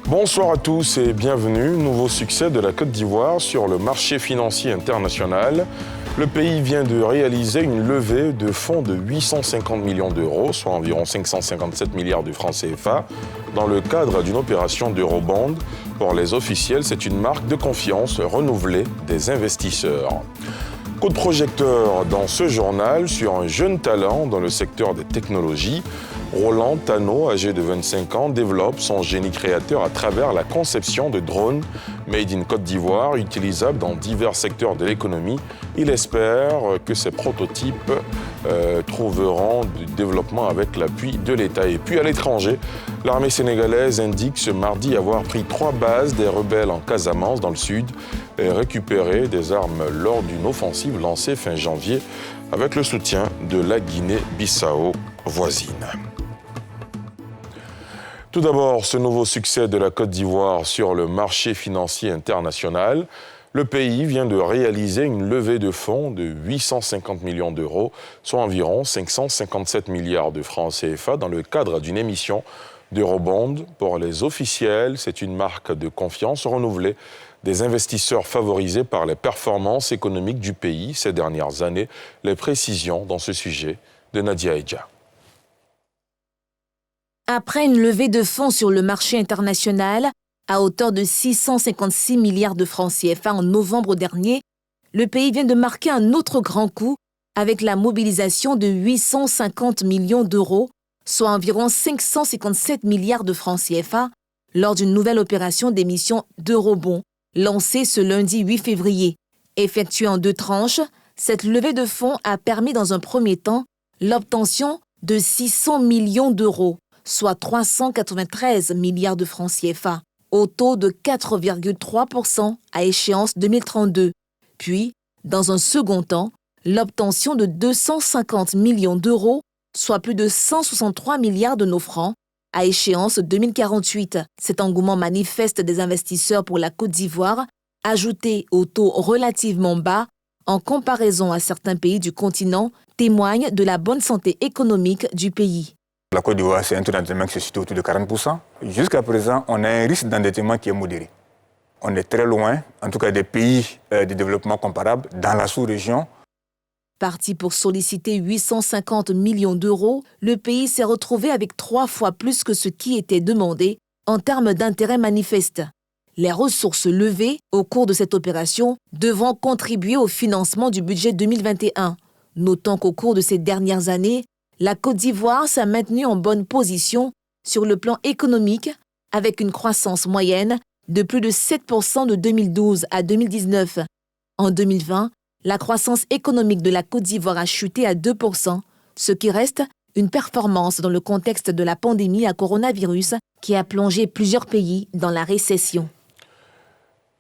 Bonsoir à tous et bienvenue. Nouveau succès de la Côte d'Ivoire sur le marché financier international. Le pays vient de réaliser une levée de fonds de 850 millions d'euros, soit environ 557 milliards de francs CFA, dans le cadre d'une opération d'eurobond. Pour les officiels, c'est une marque de confiance renouvelée des investisseurs. Coup de projecteur dans ce journal sur un jeune talent dans le secteur des technologies. Roland Tano, âgé de 25 ans, développe son génie créateur à travers la conception de drones made in Côte d'Ivoire, utilisables dans divers secteurs de l'économie. Il espère que ces prototypes trouveront du développement avec l'appui de l'État. Et puis à l'étranger, l'armée sénégalaise indique ce mardi avoir pris 3 bases des rebelles en Casamance, dans le sud, et récupéré des armes lors d'une offensive lancée fin janvier avec le soutien de la Guinée-Bissau voisine. Tout d'abord, ce nouveau succès de la Côte d'Ivoire sur le marché financier international. Le pays vient de réaliser une levée de fonds de 850 millions d'euros, soit environ 557 milliards de francs CFA, dans le cadre d'une émission d'eurobond. Pour les officiels, c'est une marque de confiance renouvelée des investisseurs favorisés par les performances économiques du pays ces dernières années. Les précisions dans ce sujet de Nadia Edja. Après une levée de fonds sur le marché international à hauteur de 656 milliards de francs CFA en novembre dernier, le pays vient de marquer un autre grand coup avec la mobilisation de 850 millions d'euros, soit environ 557 milliards de francs CFA, lors d'une nouvelle opération d'émission d'eurobond lancée ce lundi 8 février. Effectuée en 2 tranches, cette levée de fonds a permis dans un premier temps l'obtention de 600 millions d'euros, soit 393 milliards de francs CFA, au taux de 4,3% à échéance 2032. Puis, dans un second temps, l'obtention de 250 millions d'euros, soit plus de 163 milliards de nos francs, à échéance 2048. Cet engouement manifeste des investisseurs pour la Côte d'Ivoire, ajouté au taux relativement bas en comparaison à certains pays du continent, témoigne de la bonne santé économique du pays. La Côte d'Ivoire, c'est un taux d'endettement qui se situe autour de 40%. Jusqu'à présent, on a un risque d'endettement qui est modéré. On est très loin, en tout cas des pays de développement comparables, dans la sous-région. Parti pour solliciter 850 millions d'euros, le pays s'est retrouvé avec 3 fois plus que ce qui était demandé en termes d'intérêt manifeste. Les ressources levées au cours de cette opération devront contribuer au financement du budget 2021. Notons qu'au cours de ces dernières années, la Côte d'Ivoire s'est maintenue en bonne position sur le plan économique avec une croissance moyenne de plus de 7% de 2012 à 2019. En 2020, la croissance économique de la Côte d'Ivoire a chuté à 2%, ce qui reste une performance dans le contexte de la pandémie à coronavirus qui a plongé plusieurs pays dans la récession.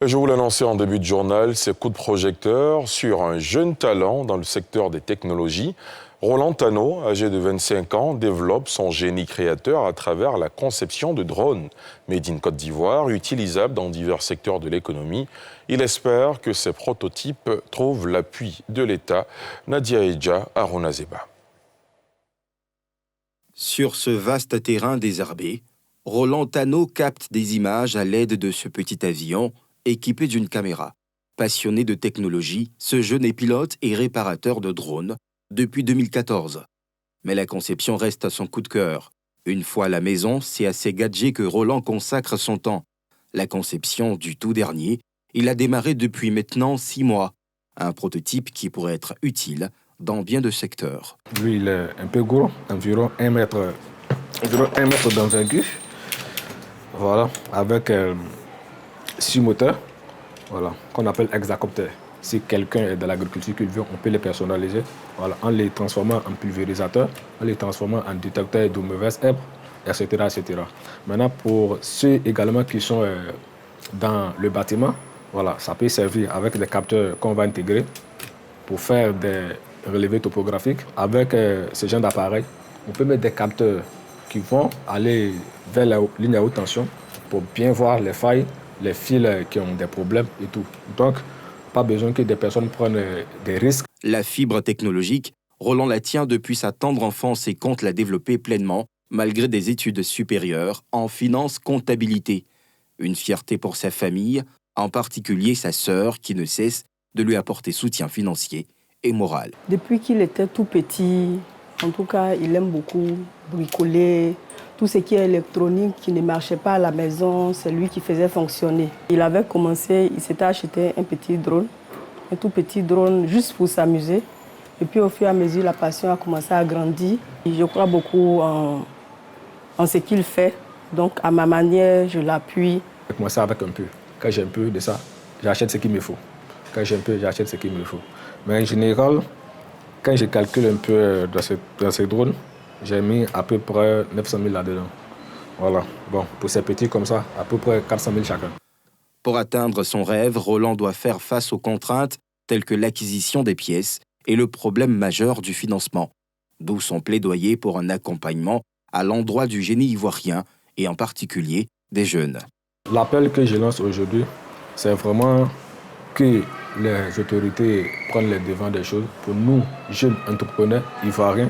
Je vous l'annonçais en début de journal, ces coups de projecteur sur un jeune talent dans le secteur des technologies. Roland Tano, âgé de 25 ans, développe son génie créateur à travers la conception de drones made in Côte d'Ivoire, utilisables dans divers secteurs de l'économie. Il espère que ces prototypes trouvent l'appui de l'État. Nadia Edja, Arona Zeba. Sur ce vaste terrain désherbé, Roland Tano capte des images à l'aide de ce petit avion équipé d'une caméra. Passionné de technologie, ce jeune est pilote et réparateur de drones depuis 2014. Mais la conception reste son coup de cœur. Une fois à la maison, c'est à ces gadgets que Roland consacre son temps. La conception du tout dernier, il a démarré depuis maintenant 6 mois. Un prototype qui pourrait être utile dans bien de secteurs. Lui, il est un peu gros, environ 1 mètre d'envergure. Voilà, avec 6 moteurs, voilà, qu'on appelle hexacoptères. Si quelqu'un est dans l'agriculture qui veut, on peut les personnaliser, voilà, en les transformant en pulvérisateurs, en les transformant en détecteurs de mauvaises herbes, etc., etc. Maintenant, pour ceux également qui sont dans le bâtiment, voilà, ça peut servir avec des capteurs qu'on va intégrer pour faire des relevés topographiques. Avec ce genre d'appareil, on peut mettre des capteurs qui vont aller vers la ligne à haute tension pour bien voir les failles, les fils qui ont des problèmes et tout. Donc, pas besoin que des personnes prennent des risques. La fibre technologique, Roland la tient depuis sa tendre enfance et compte la développer pleinement, malgré des études supérieures en finance comptabilité. Une fierté pour sa famille, en particulier sa sœur qui ne cesse de lui apporter soutien financier et moral. Depuis qu'il était tout petit, en tout cas, il aime beaucoup bricoler. Tout ce qui est électronique, qui ne marchait pas à la maison, c'est lui qui faisait fonctionner. Il avait commencé, il s'était acheté un petit drone, un tout petit drone juste pour s'amuser. Et puis au fur et à mesure, la passion a commencé à grandir. Et je crois beaucoup en ce qu'il fait. Donc à ma manière, je l'appuie. J'ai commencé avec un peu. Quand j'ai un peu de ça, j'achète ce qu'il me faut. Quand j'ai un peu, j'achète ce qu'il me faut. Mais en général, quand je calcule un peu dans ces drones, j'ai mis à peu près 900 000 là-dedans. Voilà. Bon, pour ces petits comme ça, à peu près 400 000 chacun. Pour atteindre son rêve, Roland doit faire face aux contraintes telles que l'acquisition des pièces et le problème majeur du financement. D'où son plaidoyer pour un accompagnement à l'endroit du génie ivoirien et en particulier des jeunes. L'appel que je lance aujourd'hui, c'est vraiment que les autorités prennent les devants des choses pour nous, jeunes entrepreneurs ivoiriens,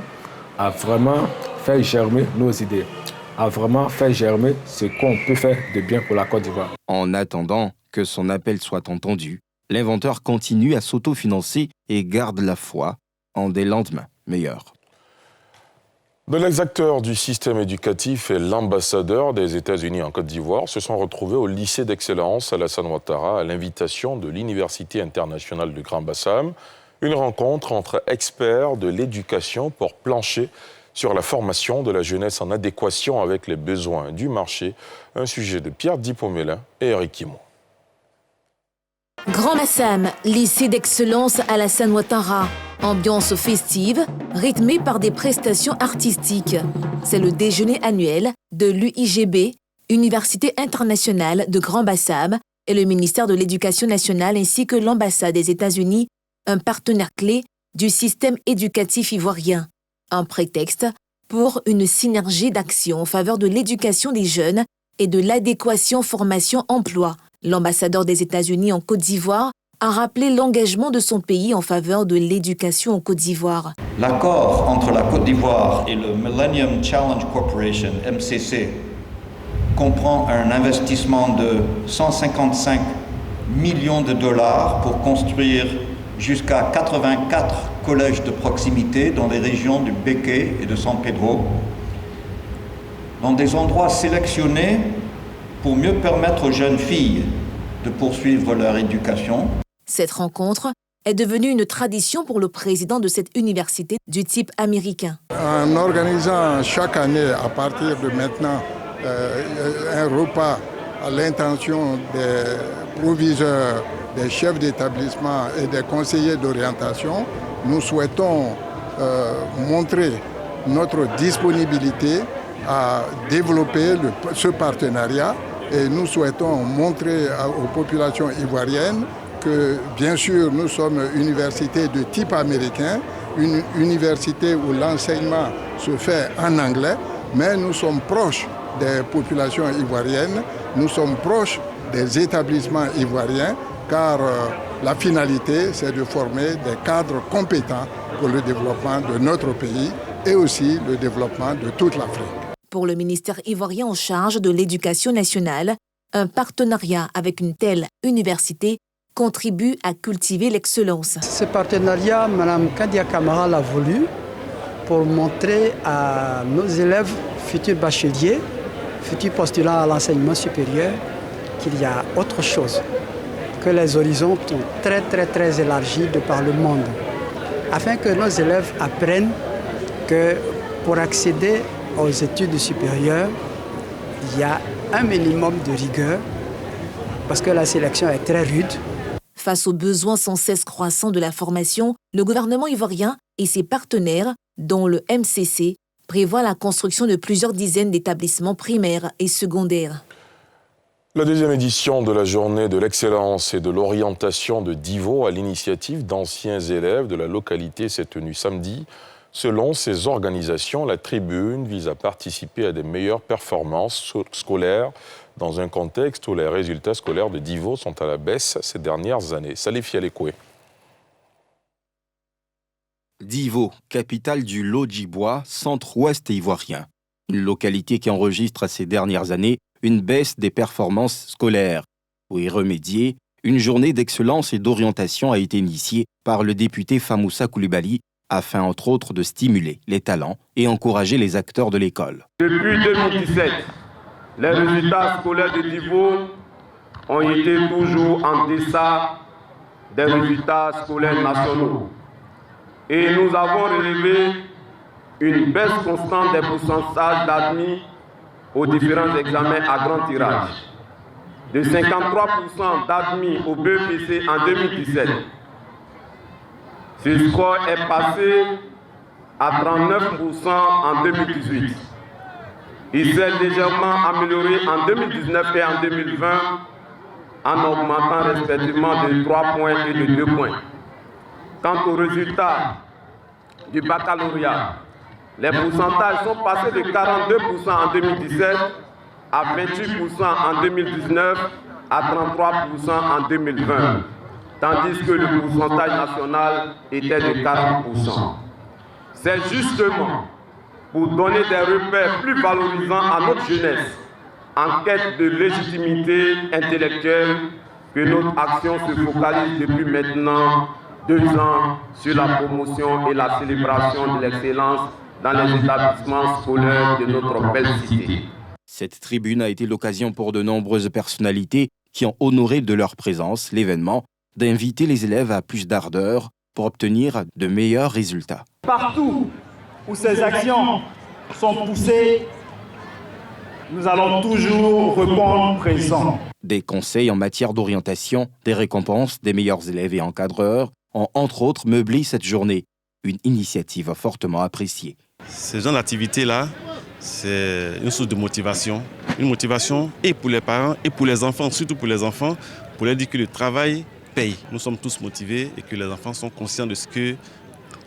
à vraiment faire germer nos idées, à vraiment faire germer ce qu'on peut faire de bien pour la Côte d'Ivoire. En attendant que son appel soit entendu, l'inventeur continue à s'autofinancer et garde la foi en des lendemains meilleurs. De l'ex-acteur du système éducatif et l'ambassadeur des États-Unis en Côte d'Ivoire se sont retrouvés au lycée d'excellence Alassane Ouattara à l'invitation de l'Université internationale de Grand Bassam. Une rencontre entre experts de l'éducation pour plancher sur la formation de la jeunesse en adéquation avec les besoins du marché. Un sujet de Pierre Dipomélin et Eric Kimo. Grand Bassam, lycée d'excellence Alassane Ouattara. Ambiance festive, rythmée par des prestations artistiques. C'est le déjeuner annuel de l'UIGB, Université internationale de Grand Bassam, et le ministère de l'Éducation nationale ainsi que l'ambassade des États-Unis, un partenaire clé du système éducatif ivoirien. Un prétexte pour une synergie d'action en faveur de l'éducation des jeunes et de l'adéquation formation-emploi. L'ambassadeur des États-Unis en Côte d'Ivoire a rappelé l'engagement de son pays en faveur de l'éducation en Côte d'Ivoire. L'accord entre la Côte d'Ivoire et le Millennium Challenge Corporation, MCC, comprend un investissement de 155 millions de dollars pour construire jusqu'à 84 collèges de proximité dans les régions du Béké et de San Pedro, dans des endroits sélectionnés pour mieux permettre aux jeunes filles de poursuivre leur éducation. Cette rencontre est devenue une tradition pour le président de cette université du type américain. En organisant chaque année, à partir de maintenant, un repas à l'intention des proviseurs, des chefs d'établissement et des conseillers d'orientation, nous souhaitons montrer notre disponibilité à développer ce partenariat et nous souhaitons montrer aux populations ivoiriennes que, bien sûr, nous sommes une université de type américain, une université où l'enseignement se fait en anglais, mais nous sommes proches des populations ivoiriennes, nous sommes proches des établissements ivoiriens, car la finalité, c'est de former des cadres compétents pour le développement de notre pays et aussi le développement de toute l'Afrique. Pour le ministère ivoirien en charge de l'éducation nationale, un partenariat avec une telle université contribue à cultiver l'excellence. Ce partenariat, Mme Kadia Camara l'a voulu pour montrer à nos élèves, futurs bacheliers, futurs postulants à l'enseignement supérieur, qu'il y a autre chose, que les horizons sont très élargis de par le monde, afin que nos élèves apprennent que pour accéder aux études supérieures, il y a un minimum de rigueur, parce que la sélection est très rude. Face aux besoins sans cesse croissants de la formation, le gouvernement ivoirien et ses partenaires, dont le MCC, prévoient la construction de plusieurs dizaines d'établissements primaires et secondaires. La deuxième édition de la journée de l'excellence et de l'orientation de Divo à l'initiative d'anciens élèves de la localité s'est tenue samedi. Selon ces organisations, la tribune vise à participer à des meilleures performances scolaires dans un contexte où les résultats scolaires de Divo sont à la baisse ces dernières années. Salif Yalekoué. Divo, capitale du Lodjibois, centre-ouest ivoirien. Une localité qui enregistre ces dernières années une baisse des performances scolaires. Pour y remédier, une journée d'excellence et d'orientation a été initiée par le député Famoussa Coulibaly afin entre autres de stimuler les talents et encourager les acteurs de l'école. Depuis 2017, les résultats scolaires de Divo ont été toujours en deçà des résultats scolaires nationaux. Et nous avons relevé une baisse constante des pourcentages d'admis aux différents examens à grand tirage. De 53% d'admis au BEPC en 2017, ce score est passé à 39% en 2018. Il s'est légèrement amélioré en 2019 et en 2020 en augmentant respectivement de 3 points et de 2 points. Quant aux résultats du baccalauréat, les pourcentages sont passés de 42% en 2017 à 28% en 2019 à 33% en 2020, tandis que le pourcentage national était de 40%. C'est justement pour donner des repères plus valorisants à notre jeunesse en quête de légitimité intellectuelle que notre action se focalise depuis maintenant 2 ans sur la promotion et la célébration de l'excellence dans les établissements scolaires de notre belle cité. Cette tribune a été l'occasion pour de nombreuses personnalités qui ont honoré de leur présence l'événement d'inviter les élèves à plus d'ardeur pour obtenir de meilleurs résultats. Partout où ces actions sont poussées, nous allons toujours répondre présent. Des conseils en matière d'orientation, des récompenses des meilleurs élèves et encadreurs ont entre autres meublé cette journée, une initiative fortement appréciée. Ce genre d'activité-là, c'est une source de motivation. Une motivation et pour les parents et pour les enfants, surtout pour les enfants, pour leur dire que le travail paye. Nous sommes tous motivés et que les enfants sont conscients de ce que,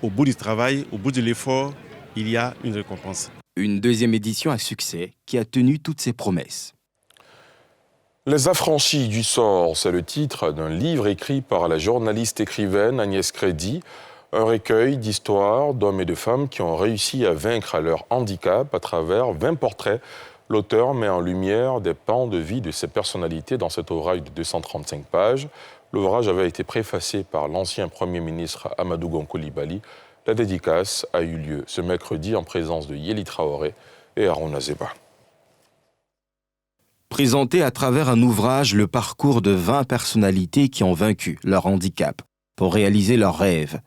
au bout du travail, au bout de l'effort, il y a une récompense. Une deuxième édition à succès qui a tenu toutes ses promesses. Les affranchis du sort, c'est le titre d'un livre écrit par la journaliste écrivaine Agnès Crédy, un recueil d'histoires d'hommes et de femmes qui ont réussi à vaincre leur handicap à travers 20 portraits. L'auteur met en lumière des pans de vie de ces personnalités dans cet ouvrage de 235 pages. L'ouvrage avait été préfacé par l'ancien Premier ministre Amadou Gon Coulibaly. La dédicace a eu lieu ce mercredi en présence de Yéli Traoré et Harouna Zeba. Présenter à travers un ouvrage le parcours de 20 personnalités qui ont vaincu leur handicap pour réaliser leurs rêves.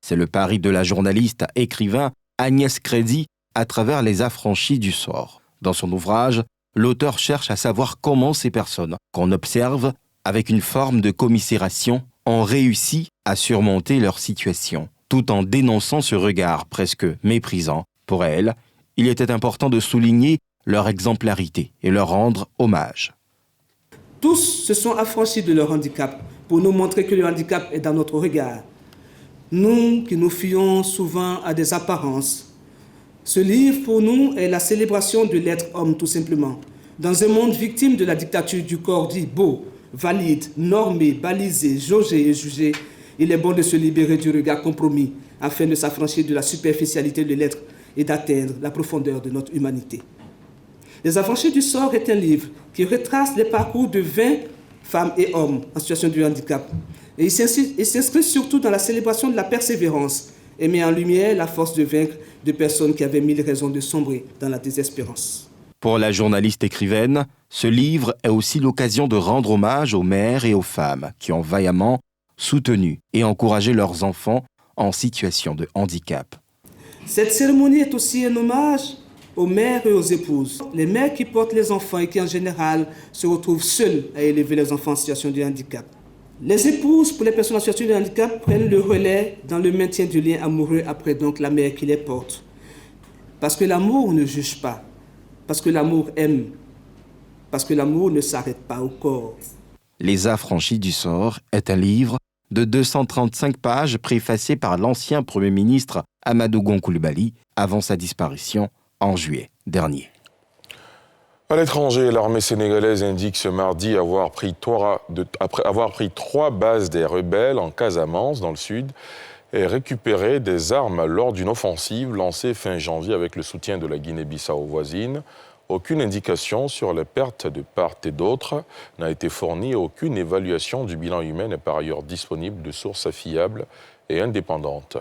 C'est le pari de la journaliste écrivain Agnès Crédy à travers les affranchis du sort. Dans son ouvrage, l'auteur cherche à savoir comment ces personnes, qu'on observe avec une forme de commisération, ont réussi à surmonter leur situation, tout en dénonçant ce regard presque méprisant. Pour elle, il était important de souligner leur exemplarité et leur rendre hommage. Tous se sont affranchis de leur handicap pour nous montrer que le handicap est dans notre regard. Nous qui nous fions souvent à des apparences. Ce livre, pour nous, est la célébration de l'être homme, tout simplement. Dans un monde victime de la dictature du corps dit beau, valide, normé, balisé, jaugé et jugé, il est bon de se libérer du regard compromis afin de s'affranchir de la superficialité de l'être et d'atteindre la profondeur de notre humanité. Les affranchis du sort est un livre qui retrace les parcours de 20 femmes et hommes en situation de handicap. Et il s'inscrit surtout dans la célébration de la persévérance et met en lumière la force de vaincre de personnes qui avaient 1000 raisons de sombrer dans la désespérance. Pour la journaliste écrivaine, ce livre est aussi l'occasion de rendre hommage aux mères et aux femmes qui ont vaillamment soutenu et encouragé leurs enfants en situation de handicap. Cette cérémonie est aussi un hommage aux mères et aux épouses. Les mères qui portent les enfants et qui en général se retrouvent seules à élever les enfants en situation de handicap. Les épouses pour les personnes en situation de handicap prennent le relais dans le maintien du lien amoureux après donc la mère qui les porte. Parce que l'amour ne juge pas, parce que l'amour aime, parce que l'amour ne s'arrête pas au corps. Les affranchis du sort est un livre de 235 pages préfacé par l'ancien Premier ministre Amadou Gon Coulibaly avant sa disparition en juillet dernier. À l'étranger, l'armée sénégalaise indique ce mardi après avoir pris 3 bases des rebelles en Casamance, dans le sud. ait récupéré des armes lors d'une offensive lancée fin janvier avec le soutien de la Guinée-Bissau voisine. Aucune indication sur les pertes de part et d'autre n'a été fournie et aucune évaluation du bilan humain n'est par ailleurs disponible de sources fiables et indépendantes.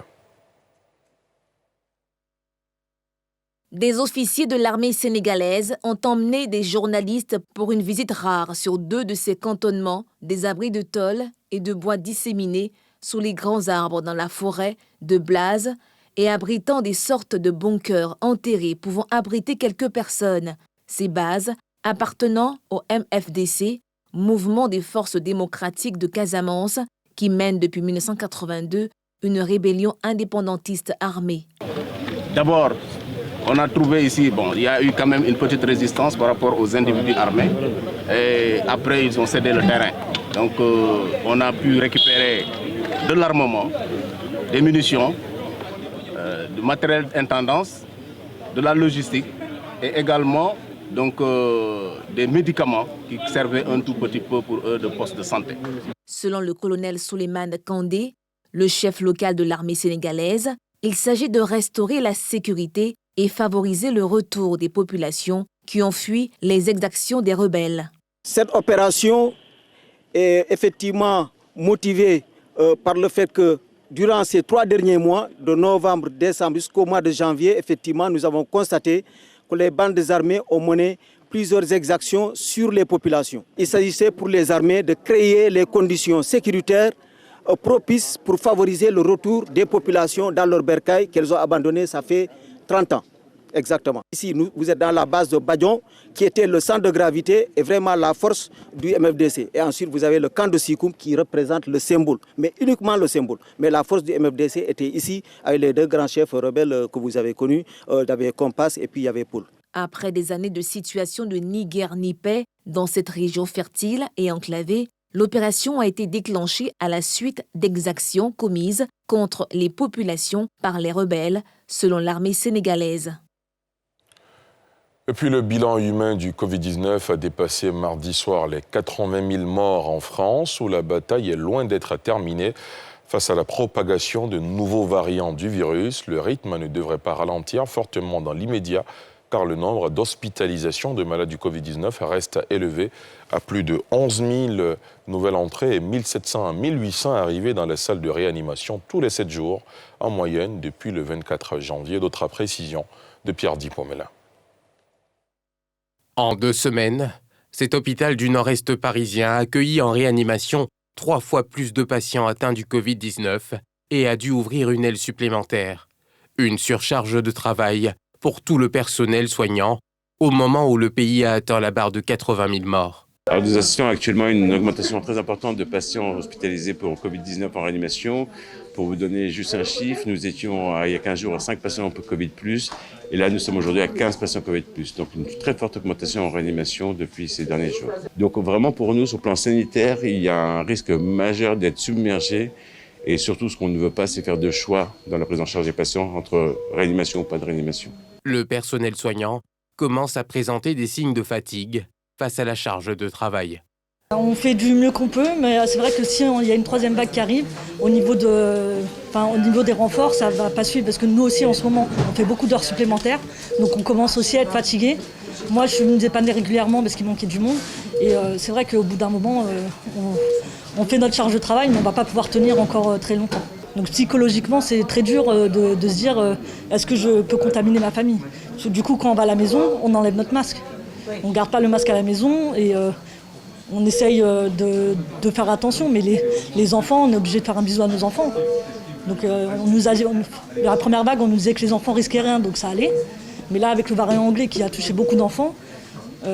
Des officiers de l'armée sénégalaise ont emmené des journalistes pour une visite rare sur 2 de ces cantonnements, des abris de tôle et de bois disséminés sous les grands arbres dans la forêt de Blaze et abritant des sortes de bunkers enterrés pouvant abriter quelques personnes. Ces bases, appartenant au MFDC, Mouvement des forces démocratiques de Casamance, qui mène depuis 1982 une rébellion indépendantiste armée. D'abord, on a trouvé ici, il y a eu quand même une petite résistance par rapport aux individus armés. Et après, ils ont cédé le terrain. Donc, on a pu récupérer de l'armement, des munitions, du matériel d'intendance, de la logistique et également des médicaments qui servaient un tout petit peu pour eux de poste de santé. Selon le colonel Souleymane Kandé, le chef local de l'armée sénégalaise, il s'agit de restaurer la sécurité et favoriser le retour des populations qui ont fui les exactions des rebelles. Cette opération est effectivement motivée par le fait que durant ces 3 derniers mois, de novembre, décembre jusqu'au mois de janvier, effectivement, nous avons constaté que les bandes armées ont mené plusieurs exactions sur les populations. Il s'agissait pour les armées de créer les conditions sécuritaires propices pour favoriser le retour des populations dans leur bercail qu'elles ont abandonné, ça fait 30 ans. Exactement. Ici, vous êtes dans la base de Badion, qui était le centre de gravité et vraiment la force du MFDC. Et ensuite, vous avez le camp de Sikoum qui représente le symbole, mais uniquement le symbole. Mais la force du MFDC était ici, avec les 2 grands chefs rebelles que vous avez connus. Il y avait Kompas et puis il y avait Poul. Après des années de situation de ni guerre ni paix dans cette région fertile et enclavée, l'opération a été déclenchée à la suite d'exactions commises contre les populations par les rebelles, selon l'armée sénégalaise. Et puis le bilan humain du Covid-19 a dépassé mardi soir les 80 000 morts en France, où la bataille est loin d'être terminée. Face à la propagation de nouveaux variants du virus, le rythme ne devrait pas ralentir fortement dans l'immédiat, car le nombre d'hospitalisations de malades du Covid-19 reste élevé à plus de 11 000 nouvelles entrées et 1 700 à 1 800 arrivées dans les salles de réanimation tous les 7 jours, en moyenne depuis le 24 janvier. D'autres précisions de Pierre Dipomela. En 2 semaines, cet hôpital du nord-est parisien a accueilli en réanimation 3 fois plus de patients atteints du Covid-19 et a dû ouvrir une aile supplémentaire. Une surcharge de travail pour tout le personnel soignant au moment où le pays a atteint la barre de 80 000 morts. Alors nous assistons actuellement à une augmentation très importante de patients hospitalisés pour Covid-19 en réanimation. Pour vous donner juste un chiffre, nous étions il y a 15 jours à 5 patients pour Covid+, et là nous sommes aujourd'hui à 15 patients Covid+. Donc une très forte augmentation en réanimation depuis ces derniers jours. Donc vraiment pour nous, sur le plan sanitaire, il y a un risque majeur d'être submergé, et surtout ce qu'on ne veut pas, c'est faire de choix dans la prise en charge des patients entre réanimation ou pas de réanimation. Le personnel soignant commence à présenter des signes de fatigue face à la charge de travail. On fait du mieux qu'on peut, mais c'est vrai que si il y a une 3e vague qui arrive, au niveau des renforts, ça ne va pas suivre, parce que nous aussi, en ce moment, on fait beaucoup d'heures supplémentaires, donc on commence aussi à être fatigué. Moi, je me dépanne régulièrement parce qu'il manquait du monde, et c'est vrai qu'au bout d'un moment, on fait notre charge de travail, mais on ne va pas pouvoir tenir encore très longtemps. Donc psychologiquement, c'est très dur de se dire est-ce que je peux contaminer ma famille ? Parce que du coup, quand on va à la maison, on enlève notre masque. On ne garde pas le masque à la maison et on essaye de faire attention, mais les enfants, on est obligé de faire un bisou à nos enfants. Donc la première vague, on nous disait que les enfants risquaient rien, donc ça allait. Mais là, avec le variant anglais qui a touché beaucoup d'enfants,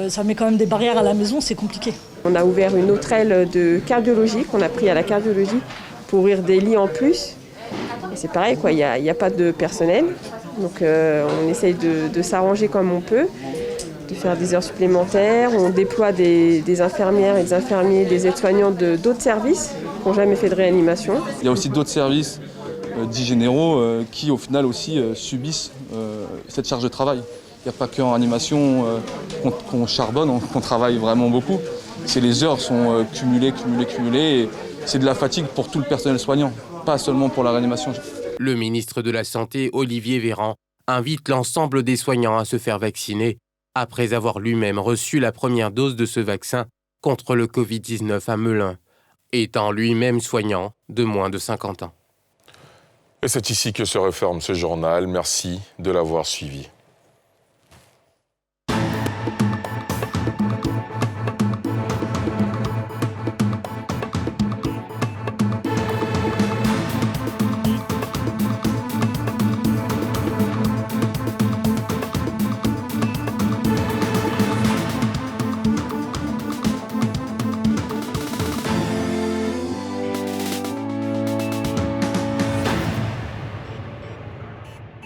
ça met quand même des barrières à la maison, c'est compliqué. On a ouvert une autre aile de cardiologie qu'on a pris à la cardiologie pour ouvrir des lits en plus. Et c'est pareil, il n'y a pas de personnel. Donc on essaye de s'arranger comme on peut, de faire des heures supplémentaires. On déploie des infirmières et des infirmiers, des aides-soignants d'autres services qui n'ont jamais fait de réanimation. Il y a aussi d'autres services dits généraux qui au final aussi subissent cette charge de travail. Il n'y a pas qu'en animation qu'on charbonne, qu'on travaille vraiment beaucoup. Les heures sont cumulées et c'est de la fatigue pour tout le personnel soignant. pas seulement pour la réanimation. Le ministre de la Santé, Olivier Véran, invite l'ensemble des soignants à se faire vacciner après avoir lui-même reçu la première dose de ce vaccin contre le Covid-19 à Melun, étant lui-même soignant de moins de 50 ans. Et c'est ici que se referme ce journal. Merci de l'avoir suivi.